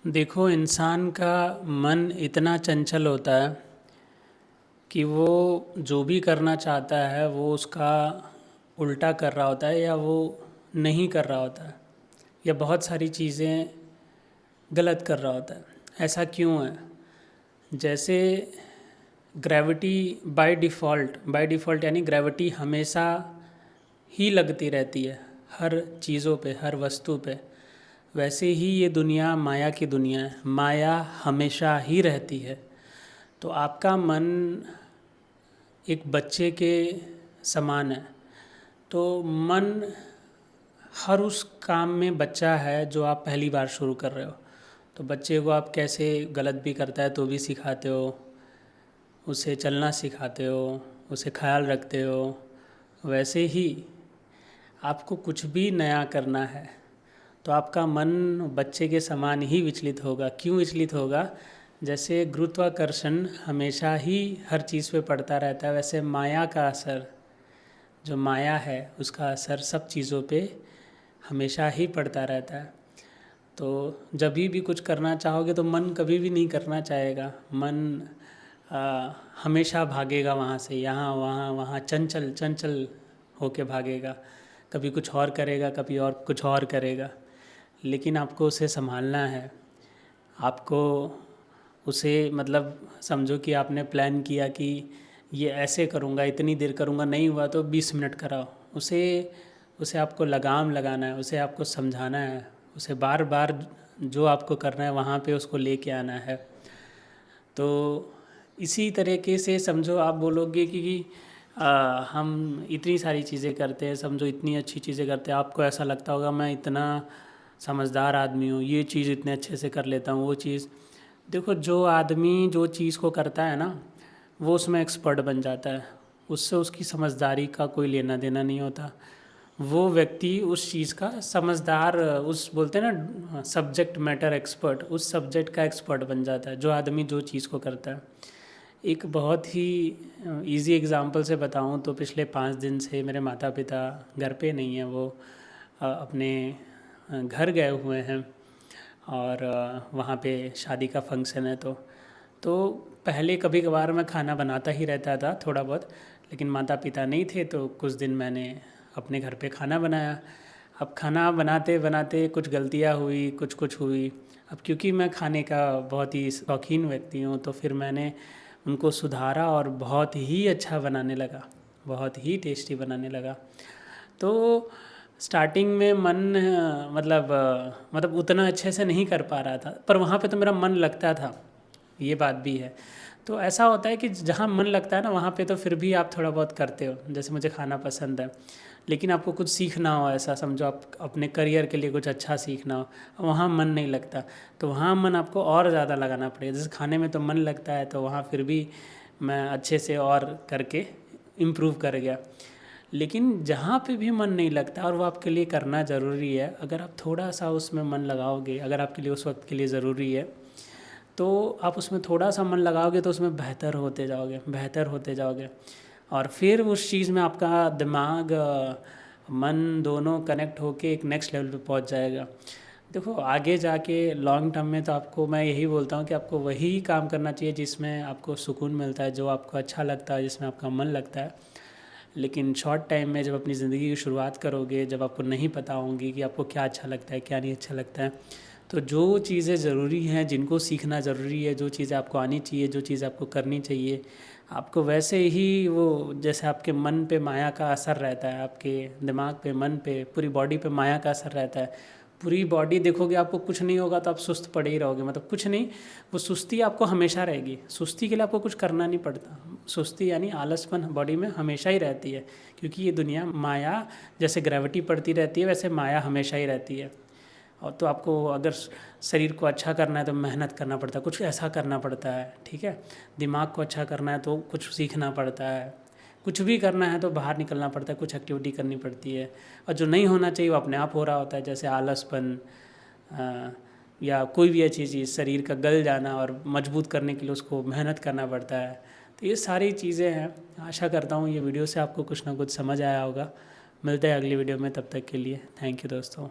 देखो, इंसान का मन इतना चंचल होता है कि वो जो भी करना चाहता है वो उसका उल्टा कर रहा होता है या वो नहीं कर रहा होता है या बहुत सारी चीज़ें गलत कर रहा होता है। ऐसा क्यों है? जैसे ग्रेविटी बाय डिफ़ॉल्ट यानी ग्रेविटी हमेशा ही लगती रहती है हर चीज़ों पे, हर वस्तु पे। वैसे ही ये दुनिया माया की दुनिया है, माया हमेशा ही रहती है। तो आपका मन एक बच्चे के समान है। तो मन हर उस काम में बच्चा है जो आप पहली बार शुरू कर रहे हो। तो बच्चे को आप कैसे गलत भी करता है तो भी सिखाते हो, उसे चलना सिखाते हो, उसे ख्याल रखते हो। वैसे ही आपको कुछ भी नया करना है तो आपका मन बच्चे के समान ही विचलित होगा। क्यों विचलित होगा? जैसे गुरुत्वाकर्षण हमेशा ही हर चीज़ पे पड़ता रहता है, वैसे माया का असर, जो माया है उसका असर सब चीज़ों पे हमेशा ही पड़ता रहता है। तो जब भी कुछ करना चाहोगे तो मन कभी भी नहीं करना चाहेगा। मन हमेशा भागेगा वहाँ से यहाँ वहाँ वहाँ, चंचल चंचल होके भागेगा। कभी कुछ और करेगा, कभी और कुछ और करेगा। लेकिन आपको उसे संभालना है। आपको उसे मतलब समझो कि आपने प्लान किया कि ये ऐसे करूँगा, इतनी देर करूँगा, नहीं हुआ तो 20 मिनट कराओ। उसे उसे आपको लगाम लगाना है, उसे आपको समझाना है, उसे बार बार जो आपको करना है वहाँ पे उसको लेके आना है। तो इसी तरीके से समझो, आप बोलोगे कि हम इतनी सारी चीज़ें करते हैं, समझो इतनी अच्छी चीज़ें करते हैं, आपको ऐसा लगता होगा मैं इतना समझदार आदमी हूँ, ये चीज़ इतने अच्छे से कर लेता हूँ, वो चीज़। देखो, जो आदमी जो चीज़ को करता है ना, वो उसमें एक्सपर्ट बन जाता है। उससे उसकी समझदारी का कोई लेना देना नहीं होता। वो व्यक्ति उस चीज़ का समझदार, उस बोलते हैं ना सब्जेक्ट मैटर एक्सपर्ट, उस सब्जेक्ट का एक्सपर्ट बन जाता है जो आदमी जो चीज़ को करता है। एक बहुत ही इजी एग्जांपल से बताऊं तो पिछले 5 दिन से मेरे माता पिता घर पे नहीं हैं। वो अपने घर गए हुए हैं और वहाँ पे शादी का फंक्शन है। तो पहले कभी कभार मैं खाना बनाता ही रहता था थोड़ा बहुत, लेकिन माता पिता नहीं थे तो कुछ दिन मैंने अपने घर पे खाना बनाया। अब खाना बनाते बनाते कुछ गलतियाँ हुई, कुछ कुछ हुई। अब क्योंकि मैं खाने का बहुत ही शौकीन व्यक्ति हूँ तो फिर मैंने उनको सुधारा और बहुत ही अच्छा बनाने लगा, बहुत ही टेस्टी बनाने लगा। तो स्टार्टिंग में मन मतलब उतना अच्छे से नहीं कर पा रहा था, पर वहाँ पे तो मेरा मन लगता था, ये बात भी है। तो ऐसा होता है कि जहाँ मन लगता है ना वहाँ पे तो फिर भी आप थोड़ा बहुत करते हो। जैसे मुझे खाना पसंद है, लेकिन आपको कुछ सीखना हो, ऐसा समझो आप अपने करियर के लिए कुछ अच्छा सीखना हो, वहाँ मन नहीं लगता, तो वहाँ मन आपको और ज़्यादा लगाना पड़ेगा। जैसे खाने में तो मन लगता है तो वहाँ फिर भी मैं अच्छे से और करके इम्प्रूव कर गया। लेकिन जहाँ पे भी मन नहीं लगता और वो आपके लिए करना ज़रूरी है, अगर आप थोड़ा सा उसमें मन लगाओगे, अगर आपके लिए उस वक्त के लिए ज़रूरी है तो आप उसमें थोड़ा सा मन लगाओगे तो उसमें बेहतर होते जाओगे, बेहतर होते जाओगे। और फिर उस चीज़ में आपका दिमाग मन दोनों कनेक्ट होके एक नेक्स्ट लेवल पे पहुंच जाएगा। देखो, आगे जाके लॉन्ग टर्म में तो आपको मैं यही बोलता हूँ कि आपको वही काम करना चाहिए जिसमें आपको सुकून मिलता है, जो आपको अच्छा लगता है, जिसमें आपका मन लगता है। लेकिन शॉर्ट टाइम में जब अपनी ज़िंदगी की शुरुआत करोगे, जब आपको नहीं पता होंगी कि आपको क्या अच्छा लगता है क्या नहीं अच्छा लगता है, तो जो चीज़ें ज़रूरी हैं, जिनको सीखना ज़रूरी है, जो चीज़ें आपको आनी चाहिए, जो चीज़ आपको करनी चाहिए, आपको वैसे ही वो, जैसे आपके मन पे माया का असर रहता है, आपके दिमाग पे, मन पे, पूरी बॉडी पे माया का असर रहता है। पूरी बॉडी देखोगे आपको कुछ नहीं होगा तो आप सुस्त पड़े ही रहोगे, मतलब कुछ नहीं, वो सुस्ती आपको हमेशा रहेगी। सुस्ती के लिए आपको कुछ करना नहीं पड़ता। सुस्ती यानी आलसपन बॉडी में हमेशा ही रहती है, क्योंकि ये दुनिया माया, जैसे ग्रेविटी पड़ती रहती है वैसे माया हमेशा ही रहती है। और तो आपको अगर शरीर को अच्छा करना है तो मेहनत करना पड़ता है, कुछ ऐसा करना पड़ता है, ठीक है। दिमाग को अच्छा करना है तो कुछ सीखना पड़ता है, कुछ भी करना है तो बाहर निकलना पड़ता है, कुछ एक्टिविटी करनी पड़ती है। और जो नहीं होना चाहिए वो अपने आप हो रहा होता है, जैसे आलसपन या कोई भी अच्छी चीज़, शरीर का गल जाना, और मजबूत करने के लिए उसको मेहनत करना पड़ता है। तो ये सारी चीज़ें हैं। आशा करता हूँ ये वीडियो से आपको कुछ ना कुछ समझ आया होगा। मिलते हैं अगली वीडियो में, तब तक के लिए थैंक यू दोस्तों।